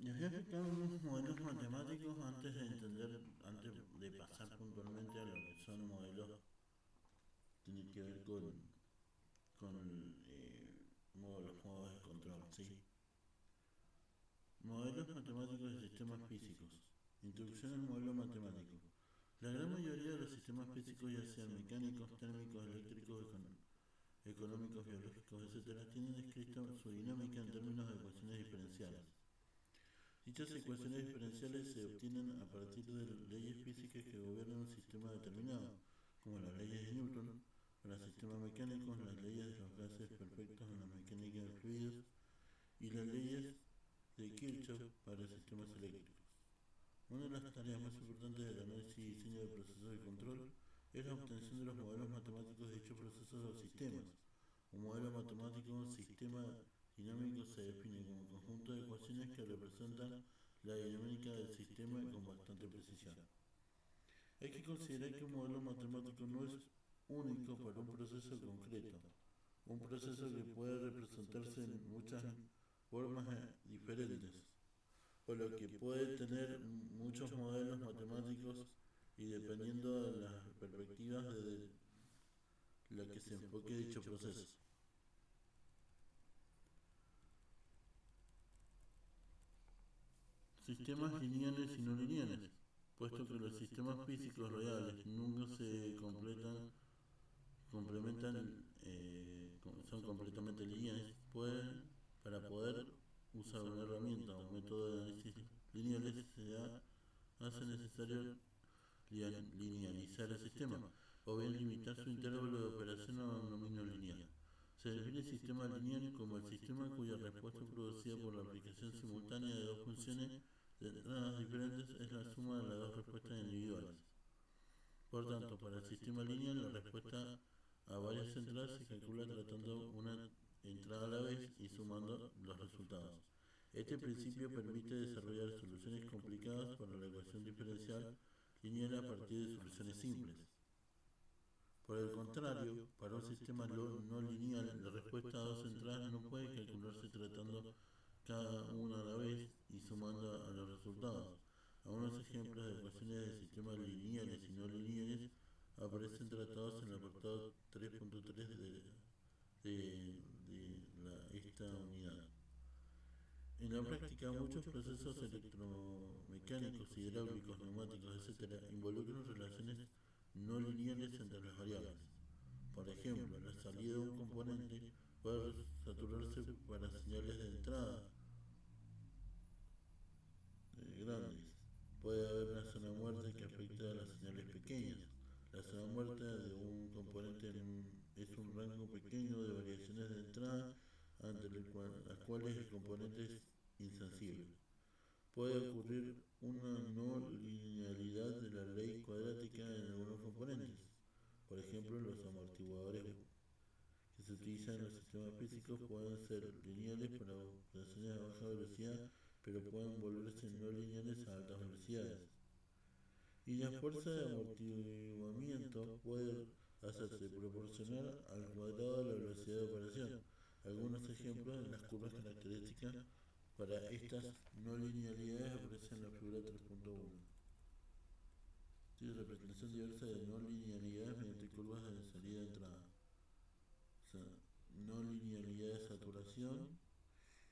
Les voy a explicar unos modelos matemáticos antes de pasar puntualmente a lo que son modelos, tiene que ver con los modos de control, ¿sí? Modelos matemáticos de sistemas físicos. Introducción al modelo matemático. La gran mayoría de los sistemas físicos, ya sean mecánicos, térmicos, eléctricos, económicos, biológicos, etc., tienen descrita su dinámica en términos de ecuaciones diferenciales. Dichas ecuaciones diferenciales se obtienen a partir de leyes físicas que gobiernan un sistema determinado, como las leyes de Newton para sistemas mecánicos, las leyes de los gases perfectos en la mecánica de fluidos y las leyes de Kirchhoff para sistemas eléctricos. Una de las tareas más importantes del análisis y diseño de procesos de control es la obtención de los modelos matemáticos de dichos procesos o sistemas. Un modelo matemático, un sistema dinámico, se define como un conjunto de ecuaciones que representan la dinámica del sistema con bastante precisión. Hay que considerar que un modelo matemático no es único para un proceso concreto, un proceso que puede representarse en muchas formas diferentes, por lo que puede tener muchos modelos matemáticos y dependiendo de las perspectivas desde la que se enfoque dicho proceso. Sistemas lineales y no lineales. Puesto que los sistemas físicos reales nunca se son completamente lineales, para poder usar una herramienta o un método de análisis lineales hace necesario linealizar el sistema, o bien limitar su intervalo de operación a un dominio lineal. Se define el sistema lineal como el sistema cuya respuesta producida por la aplicación simultánea de dos funciones de entradas diferentes es la suma de las dos respuestas individuales. Por tanto, para el sistema lineal, la respuesta a varias entradas se calcula tratando una entrada a la vez y sumando los resultados. Este principio permite desarrollar soluciones complicadas para la ecuación diferencial lineal a partir de soluciones simples. Por el contrario, para un sistema no lineal, la respuesta a dos entradas no puede calcularse tratando cada una a la vez y sumando a los resultados. Algunos ejemplos de ecuaciones de sistemas lineales y no lineales aparecen tratados en el apartado 3.3 de esta unidad. En la práctica, muchos procesos electromecánicos, hidráulicos, neumáticos, etc., involucran relaciones no lineales entre las variables. Por ejemplo, la salida de un componente puede saturarse para señales de entrada grandes. Puede haber una zona muerta que afecta a las señales pequeñas. La zona muerta de un componente es un rango pequeño de variaciones de entrada ante las cuales el componente es insensible. Puede ocurrir una no linealidad de la ley cuadrática en algunos componentes. Por ejemplo, los amortiguadores que se utilizan en los sistemas físicos pueden ser lineales para operaciones a baja velocidad, pero pueden volverse no lineales a altas velocidades. Y la fuerza de amortiguamiento puede hacerse proporcional al cuadrado de la velocidad de operación. Algunos ejemplos de las curvas características para estas no linealidades aparecen en la figura 3.1. Tiene representación diversa de no linealidades mediante curvas de salida y entrada. O sea, no linealidad de saturación,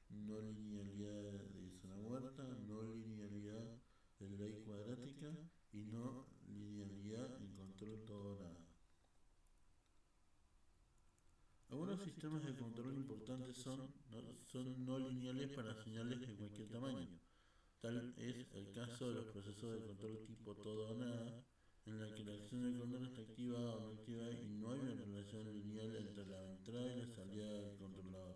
no linealidad de zona muerta, no linealidad de ley cuadrática y no linealidad en control todo o nada. Algunos sistemas de control importantes son no lineales para señales de cualquier tamaño. Tal es el caso de los procesos de control tipo todo o nada, en la que la acción del control está activada o no activada y no hay una relación lineal entre la entrada y la salida del controlador.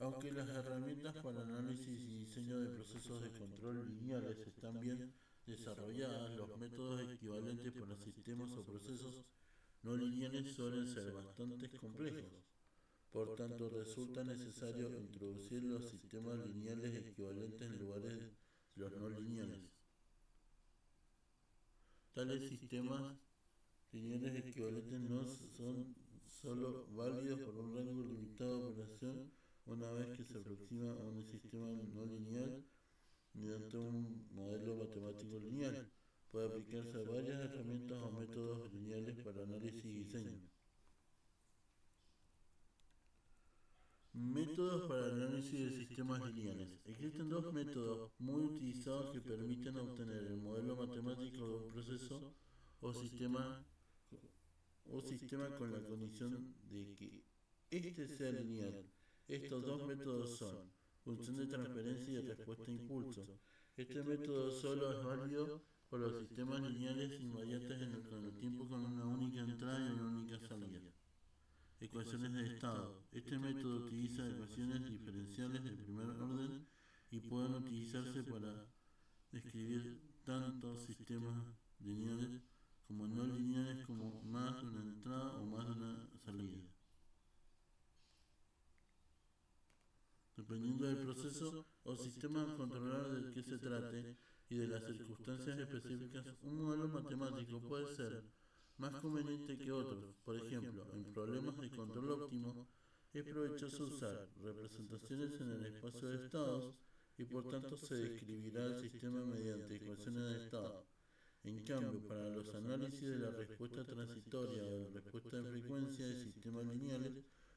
Aunque las herramientas para análisis y diseño de procesos de control lineales están bien desarrolladas, los métodos equivalentes para sistemas o procesos no lineales suelen ser bastante complejos. Por tanto, resulta necesario introducir los sistemas lineales equivalentes en lugar de los no lineales. Tales sistemas lineales equivalentes no son solo válidos por un rango limitado de operación, una vez que se aproxima a un sistema no lineal mediante un modelo matemático lineal. Puede aplicarse a varias herramientas o métodos lineales para análisis y diseño. Métodos para el análisis de sistemas lineales. Existen dos métodos muy utilizados que permiten obtener el modelo matemático de un proceso o sistema con la condición de que éste sea lineal. Estos dos métodos son función de transferencia y respuesta a impulso. Este método solo es válido por los sistemas lineales invariantes en el tiempo con una única entrada y una única salida. Ecuaciones de estado. Este método utiliza ecuaciones diferenciales de primer orden y pueden utilizarse para describir tanto sistemas lineales como no lineales como más de una entrada o más de una salida. Dependiendo del proceso o sistema a controlar del que se trate y de las circunstancias específicas, un modelo matemático puede ser más conveniente que otros. Por ejemplo, en problemas de control óptimo, es provechoso usar representaciones en el espacio de estados y por tanto se describirá el sistema mediante ecuaciones de estado. En cambio, para los análisis de la respuesta transitoria o de respuesta de frecuencia de sistemas lineales,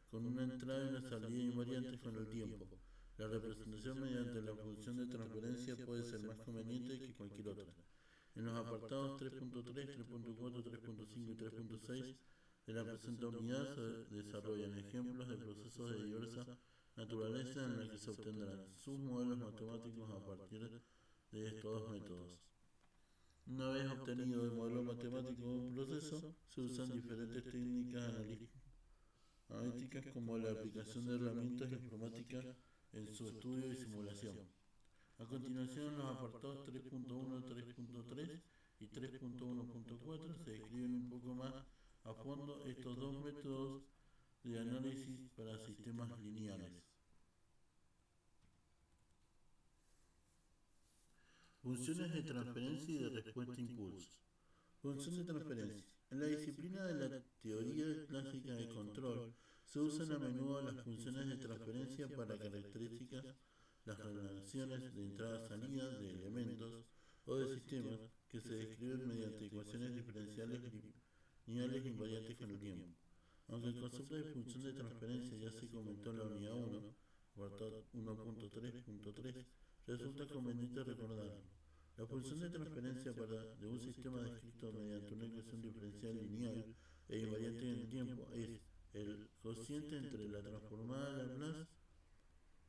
con una entrada y una salida invariantes con el tiempo, la representación mediante la función de transferencia puede ser más conveniente que cualquier otra. En los apartados 3.3, 3.4, 3.5 y 3.6 de la presente unidad se desarrollan ejemplos de procesos de diversa naturaleza en los que se obtendrán sus modelos matemáticos a partir de estos dos métodos. Una vez obtenido el modelo matemático de un proceso, se usan diferentes técnicas analíticas como la aplicación de herramientas informáticas en su estudio y simulación. A continuación, los apartados 3.1, 3.3 y 3.1.4 se describen un poco más a fondo estos dos métodos de análisis para sistemas lineales. Funciones de transferencia y de respuesta a impulsos. Función de transferencia. En la disciplina de la teoría clásica de control se usan a menudo las funciones de transferencia para características, las relaciones de entrada-salida de elementos o de sistemas que se describen mediante ecuaciones diferenciales lineales invariantes con el tiempo. Aunque el concepto de función de transferencia ya se comentó en la unidad 1, apartado 1.3.3, resulta conveniente recordarlo. La función de transferencia de un sistema descrito mediante una ecuación diferencial lineal e invariante en el tiempo es el cociente entre la transformada Laplace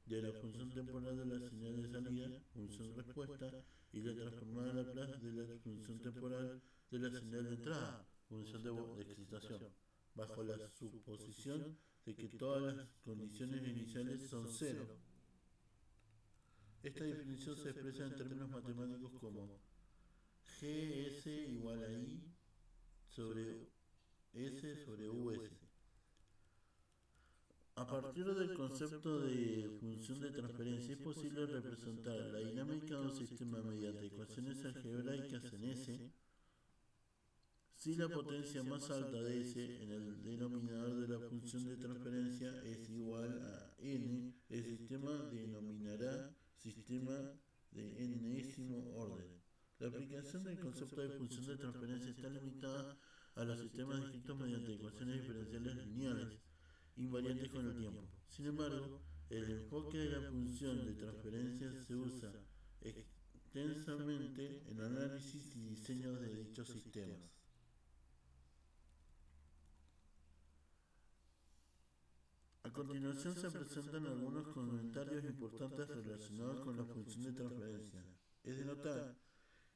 de la función temporal de la señal de salida, función respuesta, y la transformada Laplace de la función temporal de la señal de entrada, función de excitación, bajo la suposición de que todas las condiciones iniciales son cero. Esta definición se expresa en términos matemáticos como Gs igual a I sobre S sobre Us. A partir del concepto de función de transferencia es posible representar la dinámica de un sistema mediante ecuaciones algebraicas en S si la potencia más alta de S en el denominador de la función de transferencia es igual a n, el sistema denominará sistema de n-ésimo orden. La aplicación del concepto de función de transferencia está limitada a los sistemas descritos mediante ecuaciones diferenciales lineales invariantes con el tiempo. Sin embargo, el enfoque de la función de transferencia se usa extensamente en análisis y diseño de dichos sistemas. A continuación se presentan algunos comentarios importantes relacionados con la función de transferencia. Es de notar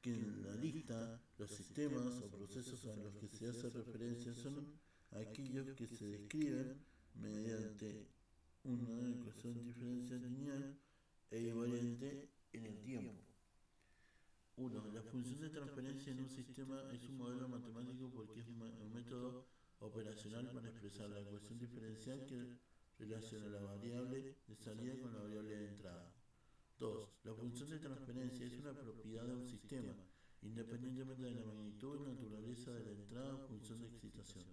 que en la lista los sistemas o procesos a los que se hace referencia son aquellos que se describen mediante una ecuación diferencial lineal e invariante en el tiempo. 1. La función de transferencia en un sistema es un modelo matemático porque es un método operacional para expresar la ecuación diferencial que relaciona la variable de salida con la variable de entrada. 2. La función de transferencia es una propiedad de un sistema, independientemente de la magnitud y naturaleza de la entrada o función de excitación.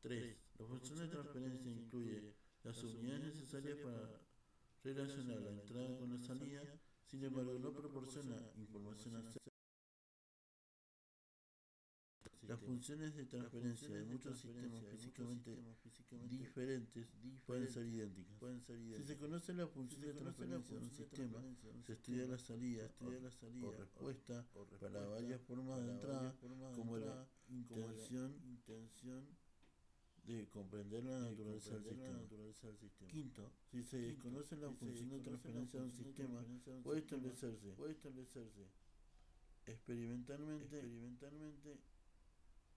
3. La función de transferencia incluye las unidades necesarias para relacionar la entrada con la salida, sin embargo no proporciona información acerca de las funciones de transferencia de muchos sistemas físicamente diferentes pueden ser idénticas. Si se conoce la función de transferencia de un sistema, se estudia la salida o respuesta para varias formas de entrada, como la intención de comprender la naturaleza del sistema. Quinto, si se desconoce la función de transferencia de un sistema, puede establecerse experimentalmente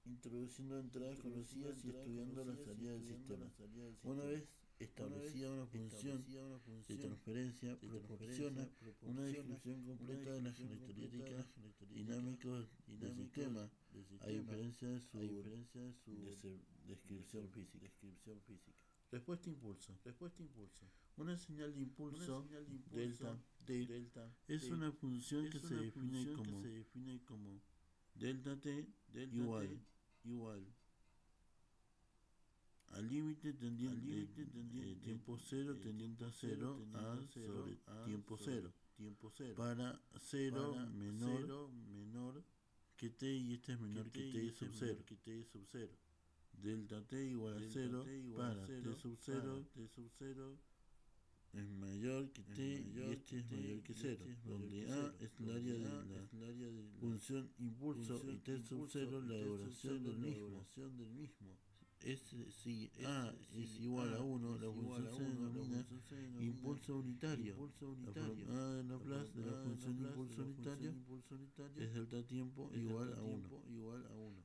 introduciendo entradas conocidas y estudiando la salida del sistema. Una vez establecida una función de transferencia, proporciona una descripción completa de las características dinámicas del sistema, a diferencia de su descripción física. Respuesta impulso. Una señal de impulso delta es una función que se define como delta t igual al límite tendiente tiempo cero tendiente a cero a sobre tiempo cero para 0 menor que t y este es menor que t sub 0. Delta t igual a 0 para t sub 0 es mayor que t y este es mayor que 0, donde a es el área de la función impulso y t sub 0 la duración del mismo. Si a es igual a 1, la función se denomina impulso unitario. La formada de Laplace de la función impulso unitario es delta tiempo igual a 1.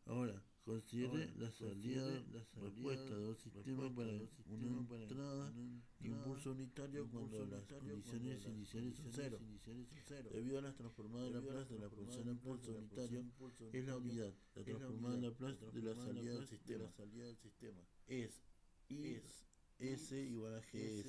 Ahora, considere la salida respuesta de un sistema para una entrada impulso unitario cuando las condiciones iniciales son 0. Debido a las transformadas de Laplace de la función impulso unitario es la unidad. La transformada de Laplace de la salida del sistema es S igual a GS.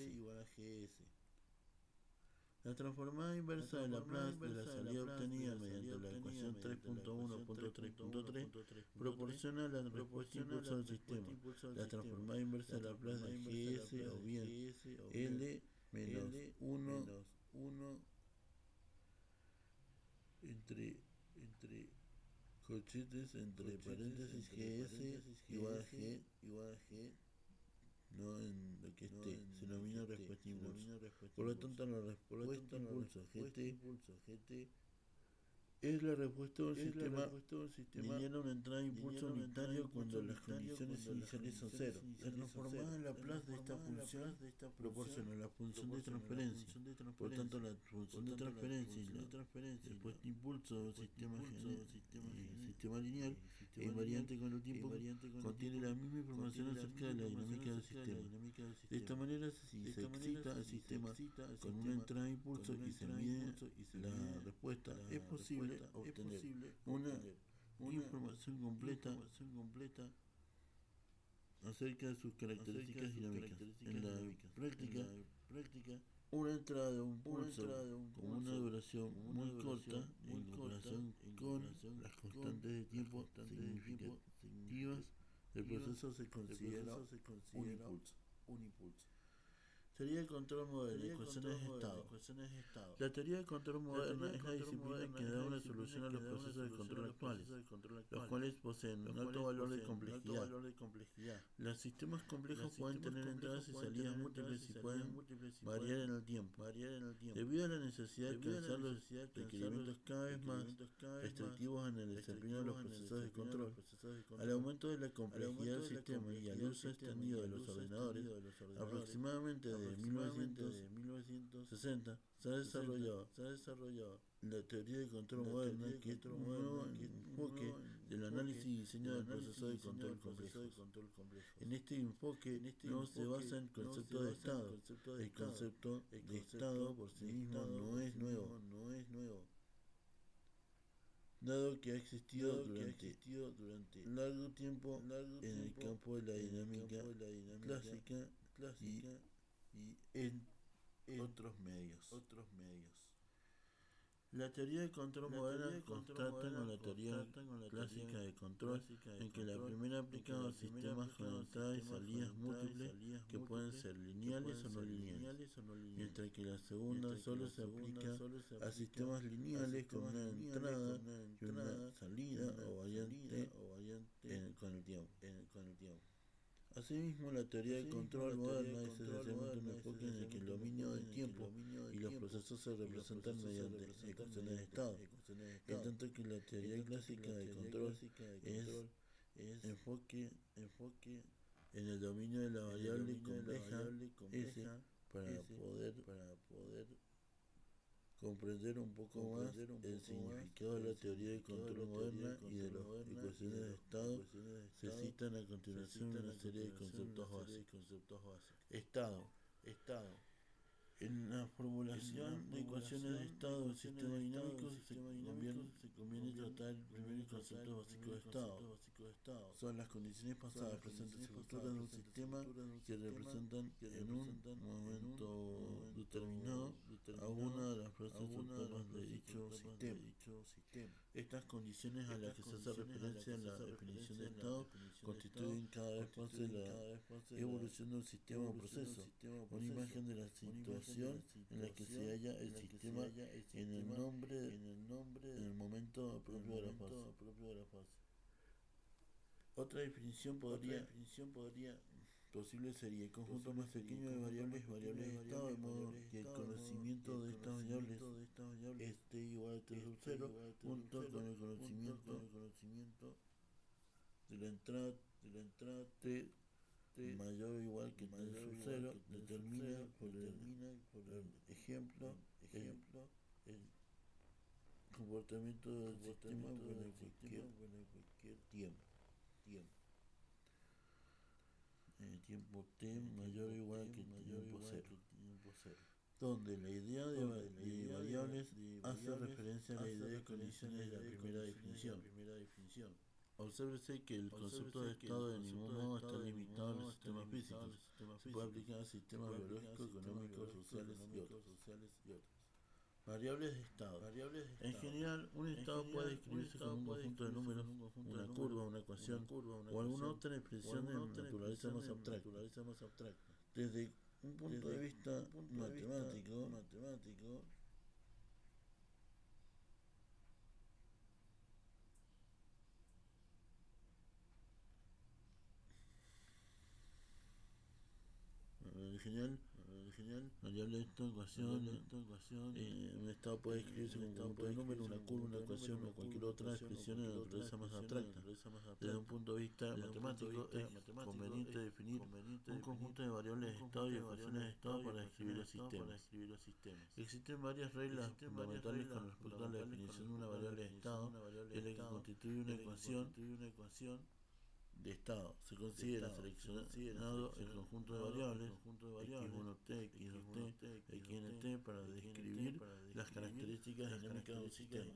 La transformada inversa de Laplace de la salida obtenida mediante la ecuación 3.1.3.3 proporciona la respuesta impulso del sistema. La transformada inversa de Laplace de GS o bien L menos 1 entre corchetes entre paréntesis GS igual a G, no en lo que esté, se denomina respuesta impulso. Por lo tanto, la respuesta impulso GT es la respuesta de un sistema lineal a una entrada de impulso unitario cuando las condiciones iniciales son 0. La transformada en Laplace de esta función proporciona la función de transferencia. Por tanto, la función de transferencia y la respuesta impulso de un sistema lineal e invariante con el tiempo contiene la misma información acerca de la dinámica del sistema. De esta manera, si se excita el sistema con una entrada de impulso y se mide la respuesta, es posible obtener una información completa acerca de sus características dinámicas. En la práctica, una entrada de un pulso con una duración muy corta en comparación con las constantes de tiempo significativas del proceso se considera un impulso. Teoría del control moderno, ecuaciones de estado. La teoría del control moderna es la disciplina que da una solución a los procesos de control actuales, los cuales poseen un alto valor de complejidad. Los sistemas complejos pueden tener entradas y salidas múltiples y pueden variar en el tiempo. Debido a la necesidad de alcanzar los requerimientos cada vez más restrictivos en el desempeño de los procesos de control, al aumento de la complejidad del sistema y al uso extendido de los ordenadores, aproximadamente de 1960 se ha desarrollado la teoría de control moderna, que es un nuevo enfoque del análisis y diseño del proceso de control complejo. En este enfoque no se basa en el concepto de estado. El concepto de estado por sí mismo no es nuevo, dado que ha existido durante largo tiempo en el campo de la dinámica clásica y en otros medios. La teoría de control moderna constata con la teoría clásica de control en que la primera aplica a sistemas con entradas y salidas múltiples que pueden ser lineales o no lineales, mientras que la segunda solo se aplica a sistemas lineales con una entrada y una salida o variante con el tiempo. Asimismo, la teoría de control moderna es esencialmente un enfoque en el que el dominio del tiempo y los procesos se representan mediante ecuaciones de estado, en tanto que la teoría clásica de control es enfoque en el dominio de la variable compleja S para poder comprender un poco más el significado de la teoría de control moderna y de las ecuaciones de estado. Se citan a continuación una serie de conceptos básicos. Estado. En la formulación de ecuaciones de estado de un sistema dinámico se conviene tratar el primer concepto básico de estado. Son las condiciones pasadas, presentes y futuras de un sistema que representan en un momento determinado a una de las frases supremas de dicho sistema. Estas condiciones a las que se hace referencia en la definición de estado constituyen cada vez más la evolución de un sistema o proceso, una imagen de la situación en la que se halla el sistema en el momento propio de la fase. Otra definición posible sería el conjunto más pequeño de variables de estado, de modo que el conocimiento de estas variables esté igual a t sub 0 junto con el conocimiento de la entrada t mayor o igual que t sub 0 determina por ejemplo el comportamiento del sistema en cualquier tiempo. Tiempo t mayor o igual que tiempo 0, donde la idea de variables hace referencia a la idea de condiciones de la primera definición. Obsérvese que el concepto de estado de ningún modo está limitado a los sistemas físicos, se puede aplicar a sistemas biológicos, económicos, sociales y otros. Variables de estado. En general, un estado puede describirse como un conjunto de números, una curva, una ecuación o alguna otra expresión de naturaleza más abstracta. Desde un punto de vista matemático, original, variable de esta ecuación, un estado puede escribirse como un conjunto de números, una curva, una ecuación o cualquier otra expresión de naturaleza más abstracta. Desde un punto de vista matemático, es conveniente definir un conjunto de variables de estado y ecuaciones de estado para describir los sistemas. Existen varias reglas fundamentales con respecto a la definición de una variable de estado, que es la que constituye una ecuación de estado. Se considera seleccionado el conjunto de variables x1t, x2t, xnt para describir las características dinámicas de un sistema.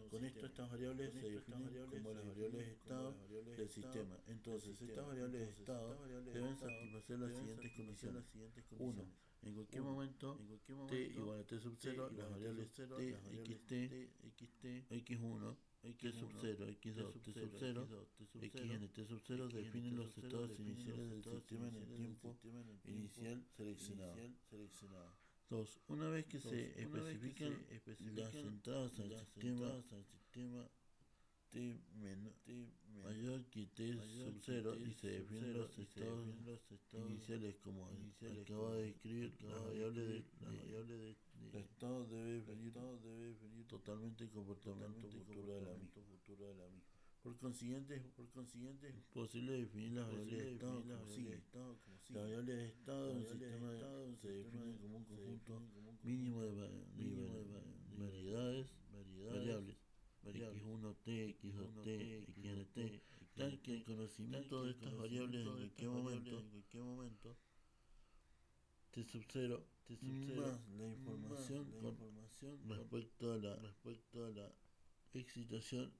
Con esto estas variables se definen como las variables de estado del sistema. Entonces estas variables de estado deben satisfacer las siguientes condiciones. 1. En cualquier momento t igual a t sub 0, las variables t, xt, x1, t sub 0, x2, t sub 0, xnt sub 0 definen los estados iniciales del sistema en el tiempo inicial seleccionado. 2. Una vez que se especifican las entradas al sistema t mayor que t sub 0 y se definen los estados iniciales como acaba de describir, la variable de estado debe definir totalmente el comportamiento futuro de la misma. Por consiguiente, es posible definir las variables de estado como sigue. Las variables de estado de un sistema se definen como un conjunto mínimo de variables x1t, x2t, xnt, tal que el conocimiento de estas variables en cualquier momento t sub 0 más la información con respecto a la excitación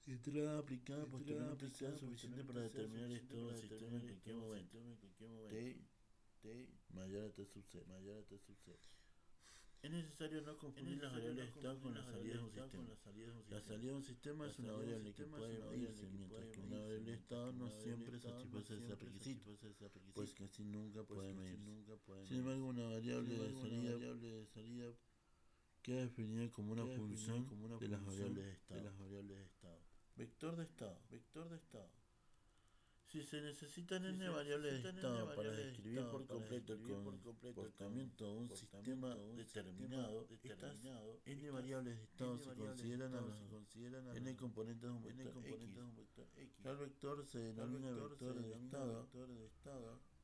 entrada aplicada posteriormente sea suficiente para determinar el estado del sistema en cualquier momento t mayor a t sub 0. Es necesario no confundir las variables de estado con las salidas de un sistema. La salida de un sistema es una variable que puede medirse, mientras que una variable de estado no siempre satisface ese requisito, pues que así nunca puede medirse. Sin embargo, una variable de salida queda definida como una función de las variables de estado. Vector de estado. Si se necesitan n variables de estado para describir por completo el comportamiento de un sistema determinado, estas n variables de estado se consideran a los n componentes de un vector x. Tal vector se denomina vector de estado.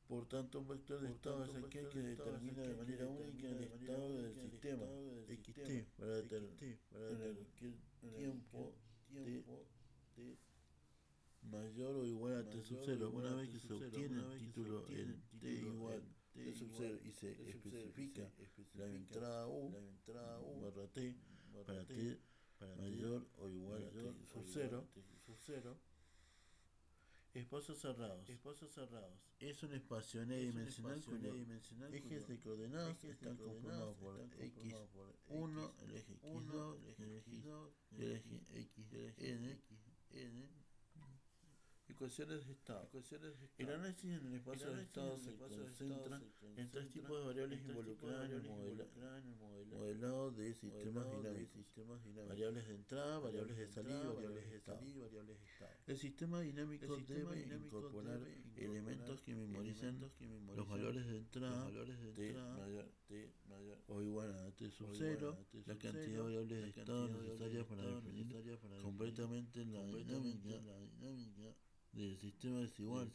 Por tanto, un vector de estado es aquel que determina de manera única el estado del sistema xt para determinar cualquier tiempo t mayor o igual a t sub 0. Una vez que se obtiene el título en t igual t sub 0 y se especifica la entrada u barra t para t mayor o igual a t sub 0, espacios cerrados. Es un espacio n-dimensional cuyo ejes de coordenadas están conformados por x1, el eje x2, el eje xn. Ecuaciones de estado. El análisis en el espacio de estado se concentra en tres tipos de variables involucradas en el modelado de sistemas dinámicos: variables de entrada, variables de salida y variables de estado. El sistema dinámico debe incorporar elementos que memoricen los valores de entrada, t mayor o igual a t sub 0, la cantidad de variables de estado necesarias para definir completamente la dinámica del sistema es igual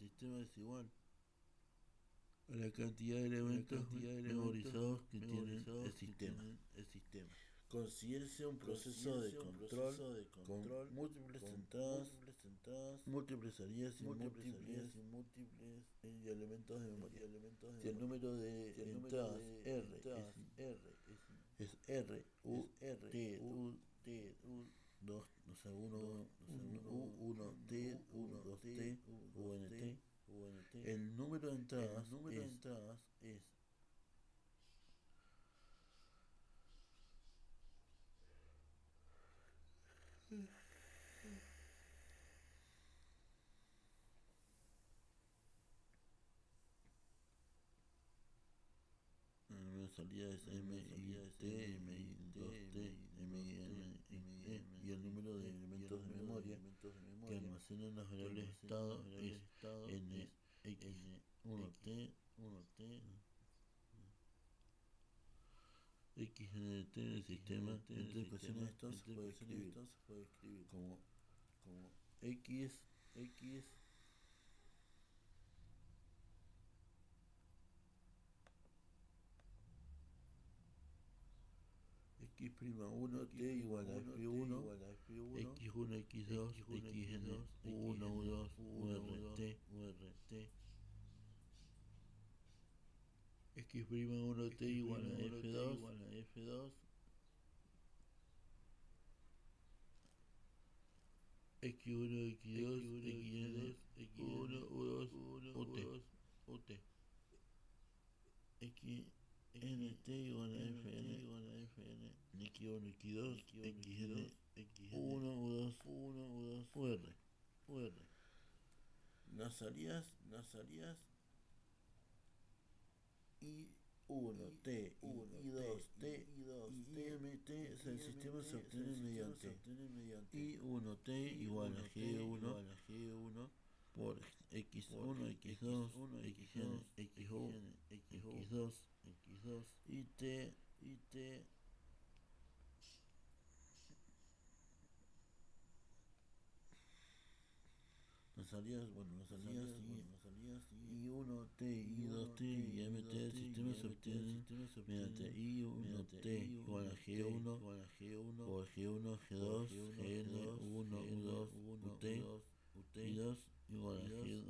a la cantidad de elementos memorizados que tiene el sistema. Considérese un proceso de control con múltiples entradas, múltiples salidas y múltiples elementos de memoria. Si el número de entradas es r, u, t, u, 2, o sea, 1, t, 2, t, unt. El número de entradas es el número de salida es m, i, t, m, i, 2t, m, i, n, e, y el número de elementos de memoria que almacenan las variables de estado es n, x, 1t, xnt en el sistema. Entre ecuaciones de estado se puede escribir como x x'1 t igual a f1, x1, x2, xn, u1, u2, urt, x'1 t igual a f2, x1, x2, xn, u1, u2, ut, nt igual a fn, x1, x2, xn, u1, u2, ur. Las salidas I1, T, I2, T y IMT el sistema se obtiene mediante I1, T igual a G1 por X1, X2, Xn, X2 y T. Las salidas I1, T, I2, T y MT del sistema se obtienen mediante I1, T igual a G1 por G1, G2, Gn, U1, U2, UT, I2 igual a G2,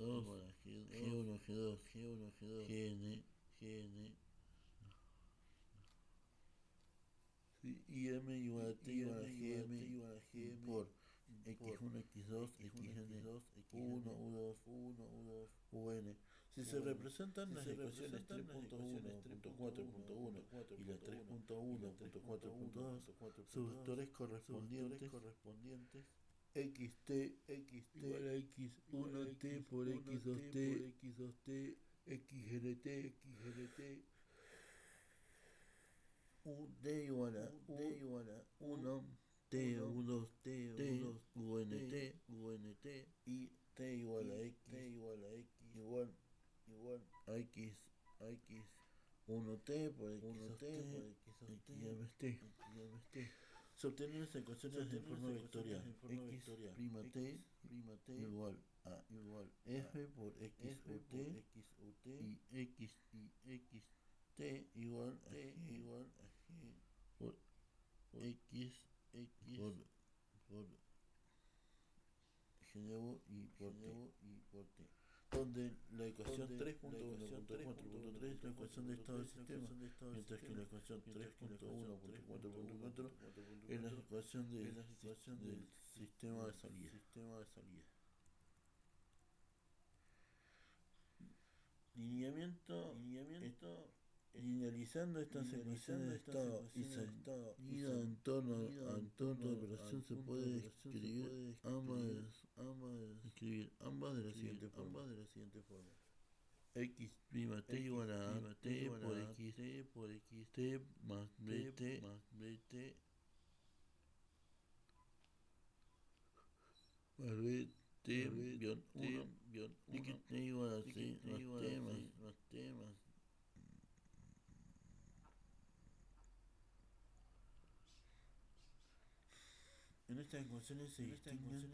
G1, G2, Gn, y M igual a T igual a Gm por x1, x2, xn, u1, u2, un. Si se representan las ecuaciones 3.1, 3.4.1 y la 3.1, 4.4.2, sus vectores correspondientes xt igual a x1t por x2t xgt ut igual a 1 t u2 t unt y t igual a x igual a x 1t por x2t xmt. Se obtienen las ecuaciones de forma vectorial. X' t igual a f por x ut y x t igual a g por x por gnu y por t, donde la ecuación 3.1.4.3 es la ecuación de estado del sistema, mientras que la ecuación 3.1.4.4 es la ecuación del sistema de salida. Lineamiento. Linealizando estas ecuaciones de estado y salida en torno al punto de operación se puede escribir ambas de la siguiente forma. X' t igual a t por x t más bt más bt guión 1 x t igual a c más t más En estas ecuaciones se distinguen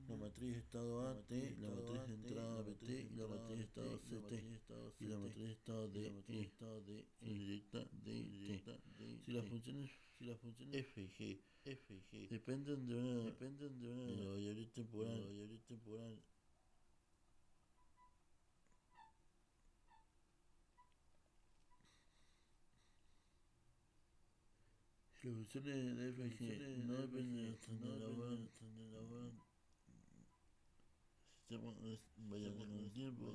la matriz de estado A, T, la matriz de entrada B, T, y la matriz de estado C, T, y la matriz de estado D, E, indirecta D, T. Si las funciones f y g dependen de una variable temporal, si las funciones de f y g no dependen de la variable sistema variable con el tiempo.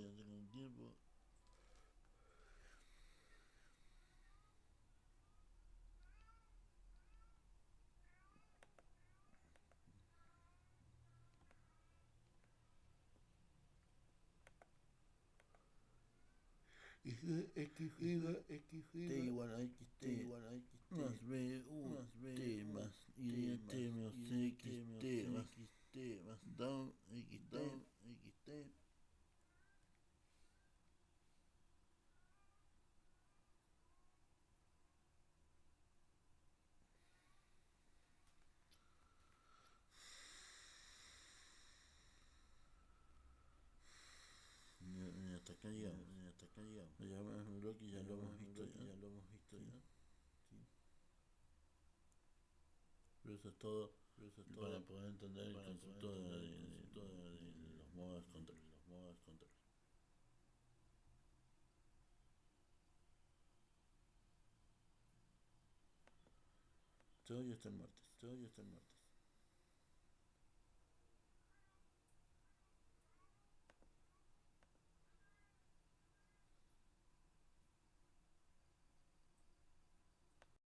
T igual a xt más b t más y t menos xt más down xt Ni hasta acá llegamos. Llegamos al bloque y ya lo hemos visto ya. Sí. Pero eso es todo para poder entender el concepto de los modos de control. Todo y hasta el martes.